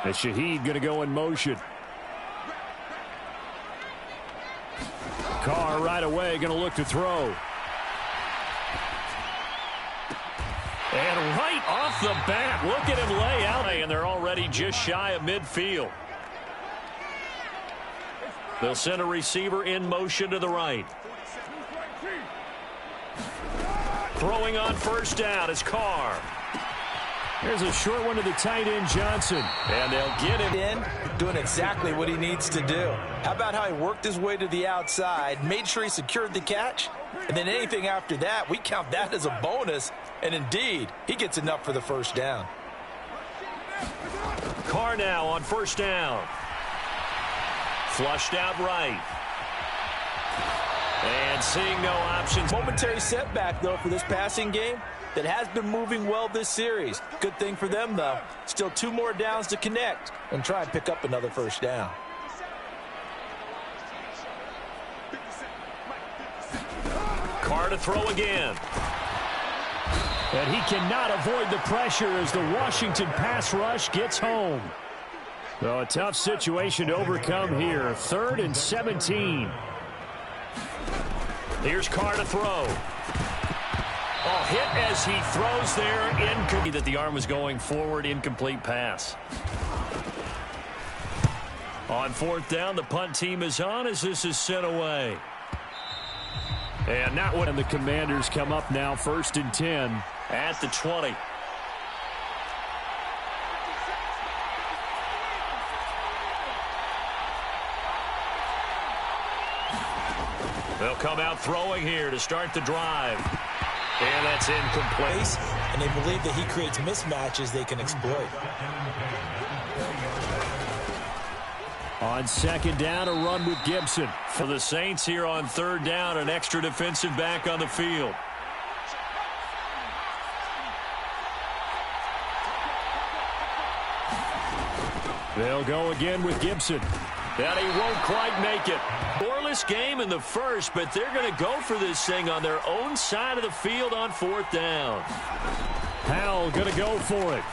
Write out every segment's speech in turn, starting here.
And Shaheed going to go in motion. Carr right away going to look to throw. And right off the bat, look at him lay out. And they're already just shy of midfield. They'll send a receiver in motion to the right. Throwing on first down is Carr. Here's a short one to the tight end, Johnson. And they'll get him in, doing exactly what he needs to do. How about how he worked his way to the outside, made sure he secured the catch, and then anything after that, we count that as a bonus. And indeed, he gets enough for the first down. Carr now on first down. Flushed out right. And seeing no options. Momentary setback, though, for this passing game that has been moving well this series. Good thing for them, though. Still 2 more downs to connect and try and pick up another first down. Carr to throw again. And he cannot avoid the pressure as the Washington pass rush gets home. So a tough situation to overcome here. 3rd and 17. Here's Carr to throw. Oh, hit as he throws there. Incomplete. That the arm was going forward. Incomplete pass. On 4th down, the punt team is on as this is sent away. And not when the Commanders come up now. 1st and 10 at the 20. They'll come out throwing here to start the drive. And that's incomplete. And they believe that he creates mismatches they can exploit. On 2nd down, a run with Gibson. For the Saints here on 3rd down, an extra defensive back on the field. They'll go again with Gibson. And he won't quite make it. Scoreless game in the first, but they're going to go for this thing on their own side of the field on 4th down. Howell going to go for it.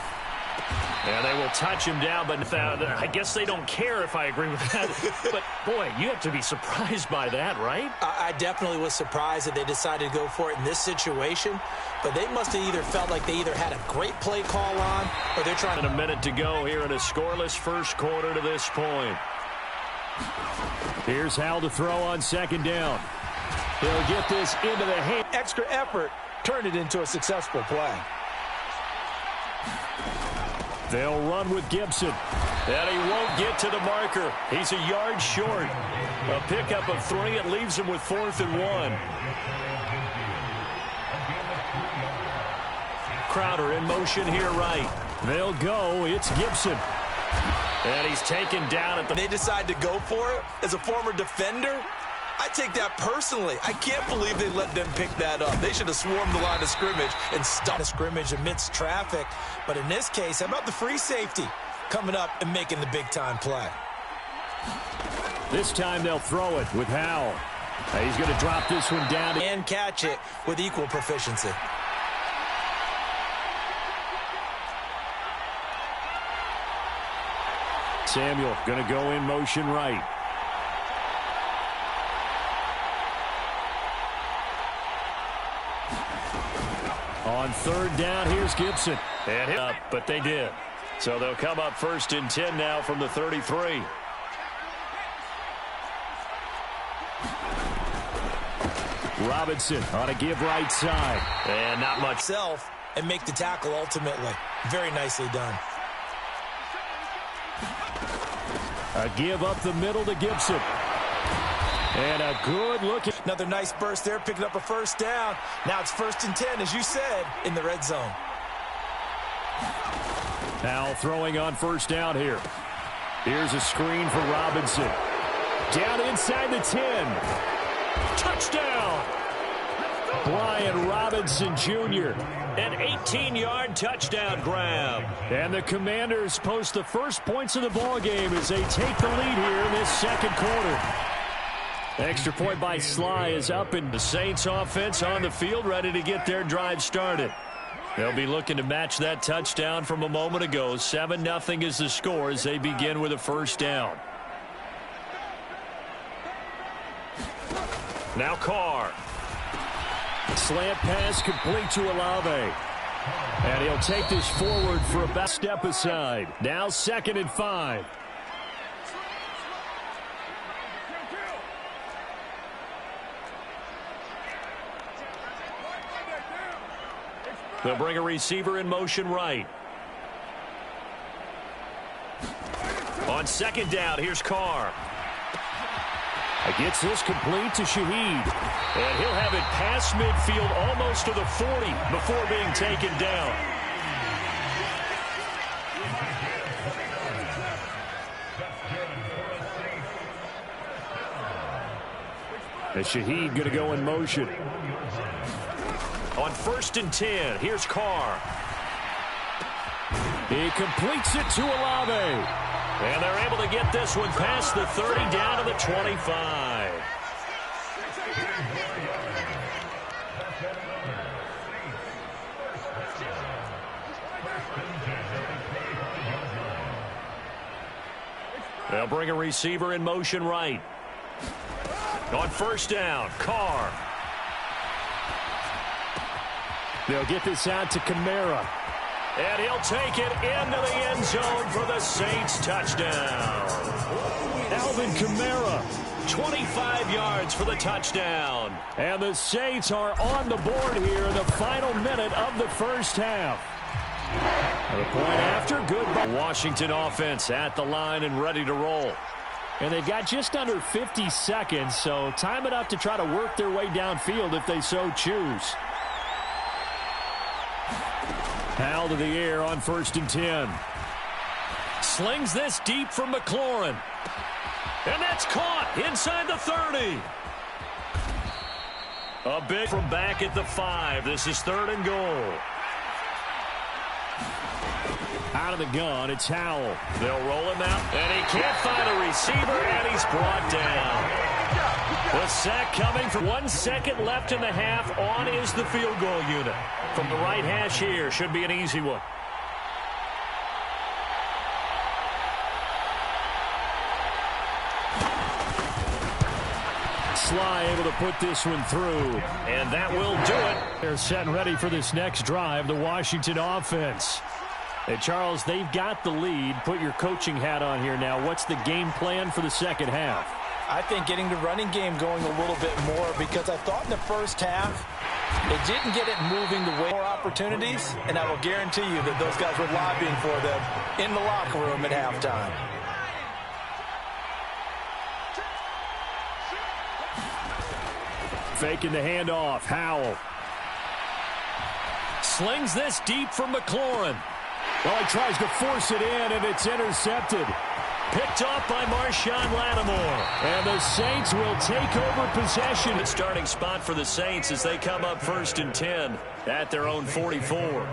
And they will touch him down, but I guess they don't care if I agree with that. But, boy, you have to be surprised by that, right? I definitely was surprised that they decided to go for it in this situation. But they must have either felt like they either had a great play call on or they're trying to... A minute to go here in a scoreless first quarter to this point. Here's Howell to throw on 2nd down. He'll get this into the hand. Extra effort turned it into a successful play. They'll run with Gibson. And he won't get to the marker. He's a yard short. A pickup of 3. It leaves him with 4th and 1. Crowder in motion here right. They'll go. It's Gibson. And he's taken down at the... They decide to go for it as a former defender. I take that personally. I can't believe they let them pick that up. They should have swarmed the line of scrimmage and stopped the scrimmage amidst traffic. But in this case, how about the free safety coming up and making the big-time play? This time they'll throw it with Howell. He's going to drop this one down. And catch it with equal proficiency. Samuel going to go in motion right. On 3rd down, here's Gibson. And hit up, but they did. So they'll come up 1st and 10 now from the 33. Robinson on a give right side. And not much. Self and make the tackle ultimately. Very nicely done. A give up the middle to Gibson. And a good look. Another nice burst there, picking up a first down. Now it's 1st and 10, as you said, in the red zone. Now throwing on 1st down here. Here's a screen for Robinson. Down inside the 10. Touchdown! Brian Robinson Jr. An 18-yard touchdown grab. And the Commanders post the first points of the ball game as they take the lead here in this 2nd quarter. Extra point by Sly is up, and the Saints offense on the field ready to get their drive started. They'll be looking to match that touchdown from a moment ago. 7-0 is the score as they begin with a first down. Now Carr. Slant pass complete to Olave. And he'll take this forward for a back step aside. Now 2nd and 5. They'll bring a receiver in motion right. On 2nd down, here's Carr. Gets this complete to Shaheed. And he'll have it past midfield almost to the 40 before being taken down. And Shaheed going to go in motion. On 1st and 10, here's Carr. He completes it to Olave. And they're able to get this one past the 30 down to the 25. They'll bring a receiver in motion right. On 1st down, Carr. They'll get this out to Kamara. And he'll take it into the end zone for the Saints touchdown. Alvin Kamara, 25 yards for the touchdown. And the Saints are on the board here in the final minute of the first half. The point after, good by Washington offense at the line and ready to roll. And they've got just under 50 seconds, so time enough to try to work their way downfield if they so choose. Hal to the air on 1st and 10. Slings this deep from McLaurin. And that's caught inside the 30. A big from back at the 5. This is 3rd and goal. Out of the gun, it's Howell. They'll roll him out, and he can't find a receiver, and he's brought down. The sack coming from 1 second left in the half. On is the field goal unit. From the right hash here, should be an easy one. Sly able to put this one through, and that will do it. They're set and ready for this next drive, the Washington offense. And Charles, they've got the lead. Put your coaching hat on here now. What's the game plan for the second half? I think getting the running game going a little bit more, because I thought in the first half they didn't get it moving the way more opportunities, and I will guarantee you that those guys were lobbying for them in the locker room at halftime. Faking the handoff. Howell slings this deep from McLaurin. Well, he tries to force it in, and it's intercepted. Picked off by Marshawn Lattimore. And the Saints will take over possession. The starting spot for the Saints as they come up 1st and 10 at their own 44.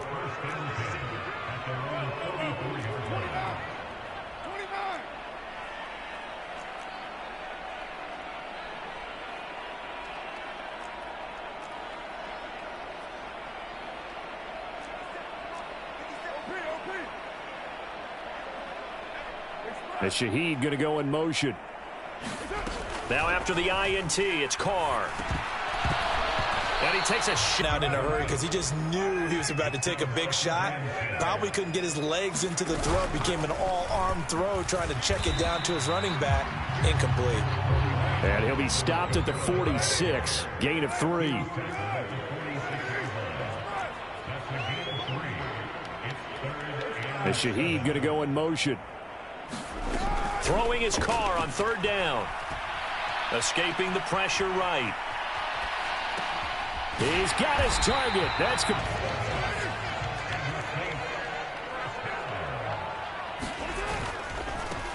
And Shaheed going to go in motion. Now after the INT, it's Carr. And he takes a shot out in a hurry because he just knew he was about to take a big shot. Probably couldn't get his legs into the throw. Became an all-arm throw trying to check it down to his running back. Incomplete. And he'll be stopped at the 46. Gain of 3. And Shaheed going to go in motion. Throwing his Carr on 3rd down. Escaping the pressure right. He's got his target. That's good.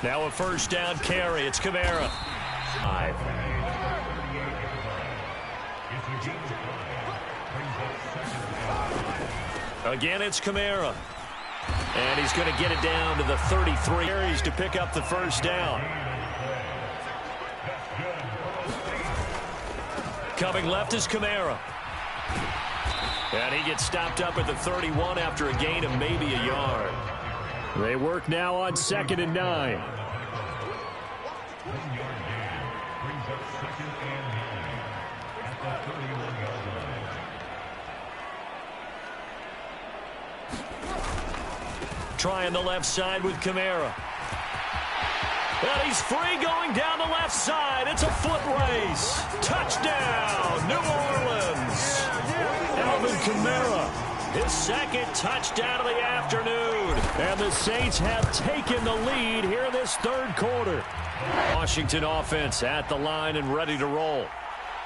Now a 1st down carry. It's Kamara. 5. Again, it's Kamara. And he's going to get it down to the 33 carries to pick up the 1st down. Coming left is Kamara. And he gets stopped up at the 31 after a gain of maybe a yard. They work now on 2nd and 9. Trying the left side with Kamara. And he's free going down the left side. It's a foot race. Touchdown, New Orleans. Alvin Kamara, his 2nd touchdown of the afternoon. And the Saints have taken the lead here in this 3rd quarter. Washington offense at the line and ready to roll.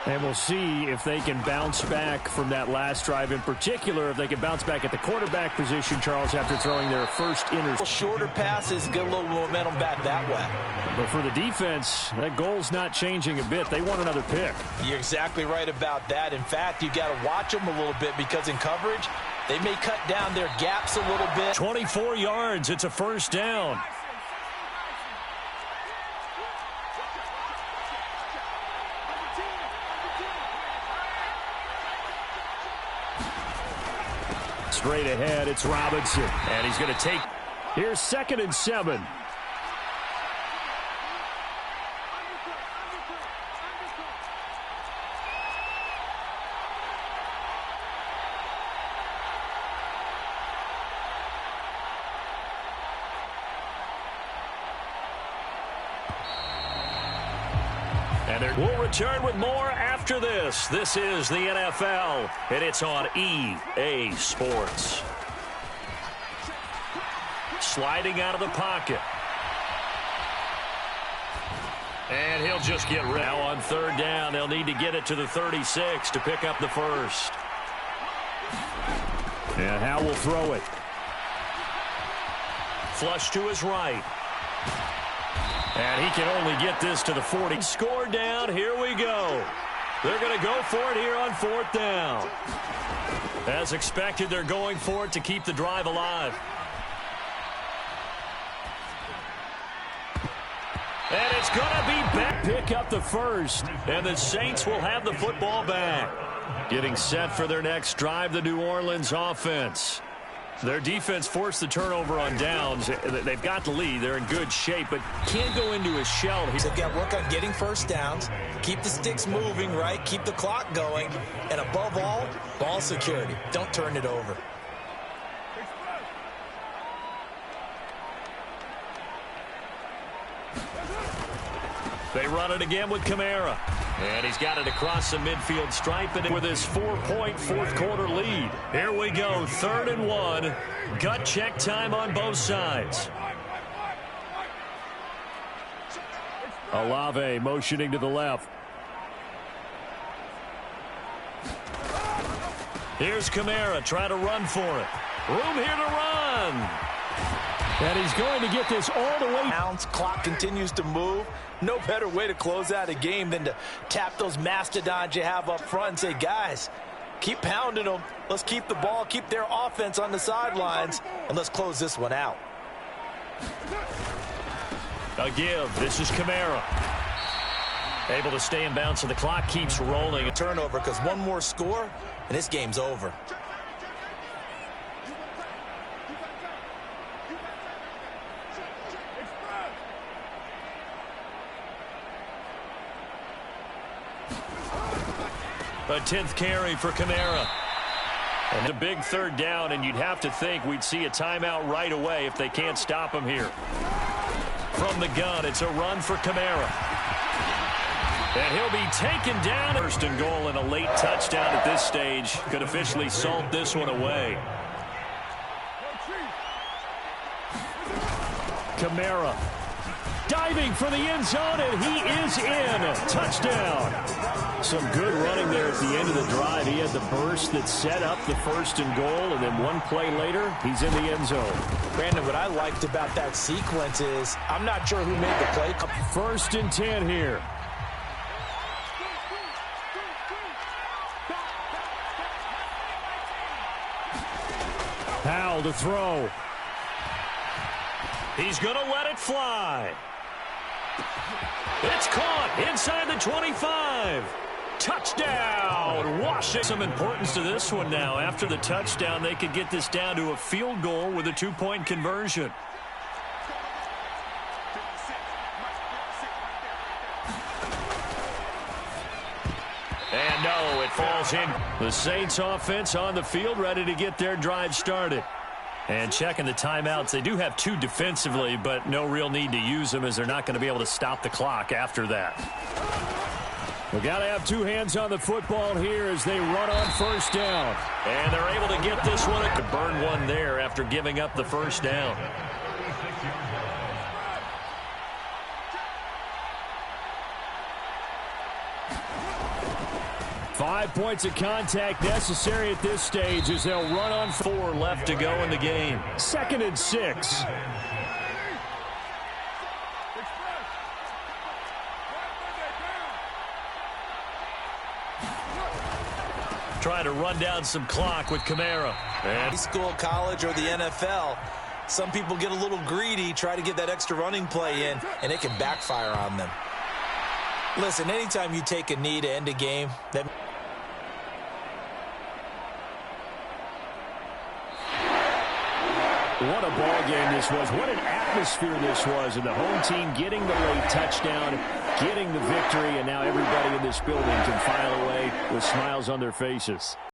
And we'll see if they can bounce back from that last drive, in particular, if they can bounce back at the quarterback position, Charles, after throwing their first interception. Shorter passes, get a little momentum back that way. But for the defense, that goal's not changing a bit. They want another pick. You're exactly right about that. In fact, you got to watch them a little bit because in coverage, they may cut down their gaps a little bit. 24 yards. It's a 1st down. Straight ahead, it's Robinson. And he's going to take. Here's 2nd and 7. And we'll return with more after this. This is the NFL, and it's on EA Sports. Sliding out of the pocket. And he'll just get rid. Now on 3rd down, they'll need to get it to the 36 to pick up the 1st. And Howe will throw it. Flush to his right. And he can only get this to the 40. Score down. Here we go. They're going to go for it here on 4th down. As expected, they're going for it to keep the drive alive. And it's going to be back. Pick up the 1st. And the Saints will have the football back. Getting set for their next drive, the New Orleans offense. Their defense forced the turnover on downs. They've got the lead. They're in good shape, but can't go into a shell. They've got to work on getting 1st downs, keep the sticks moving, right? Keep the clock going, and above all, ball security. Don't turn it over. They run it again with Kamara. And he's got it across the midfield stripe and with his 4-point 4th quarter lead. Here we go, 3rd and 1. Gut check time on both sides. Olave motioning to the left. Here's Kamara trying to run for it. Room here to run. And he's going to get this all the way. Clock continues to move. No better way to close out a game than to tap those mastodons you have up front and say, guys, keep pounding them. Let's keep the ball, keep their offense on the sidelines, and let's close this one out. A give. This is Kamara. Able to stay in bounds, so the clock keeps rolling. A turnover because one more score, and this game's over. A 10th carry for Kamara. And a big 3rd down, and you'd have to think we'd see a timeout right away if they can't stop him here. From the gun, it's a run for Kamara. And he'll be taken down. 1st and goal and a late touchdown at this stage could officially salt this one away. Kamara diving for the end zone, and he is in. Touchdown. Some good running there at the end of the drive. He had the burst that set up the 1st and goal, and then one play later, he's in the end zone. Brandon, what I liked about that sequence is I'm not sure who made the play. 1st and 10 here. Howell to throw. He's going to let it fly. It's caught inside the 25. Touchdown! Washington. Some importance to this one now. After the touchdown, they could get this down to a field goal with a 2-point conversion. And no, it falls in. The Saints offense on the field, ready to get their drive started. And checking the timeouts, they do have 2 defensively, but no real need to use them as they're not going to be able to stop the clock after that. We've got to have 2 hands on the football here as they run on first down. And they're able to get this one to burn one there after giving up the first down. 5 points of contact necessary at this stage as they'll run on 4 left to go in the game. 2nd and 6. Trying to run down some clock with Kamara. High school, college, or the NFL, some people get a little greedy, try to get that extra running play in, and it can backfire on them. Listen, anytime you take a knee to end a game, that what a ball game this was. What an atmosphere this was. And the home team getting the late touchdown, getting the victory, and now everybody in this building can file away with smiles on their faces.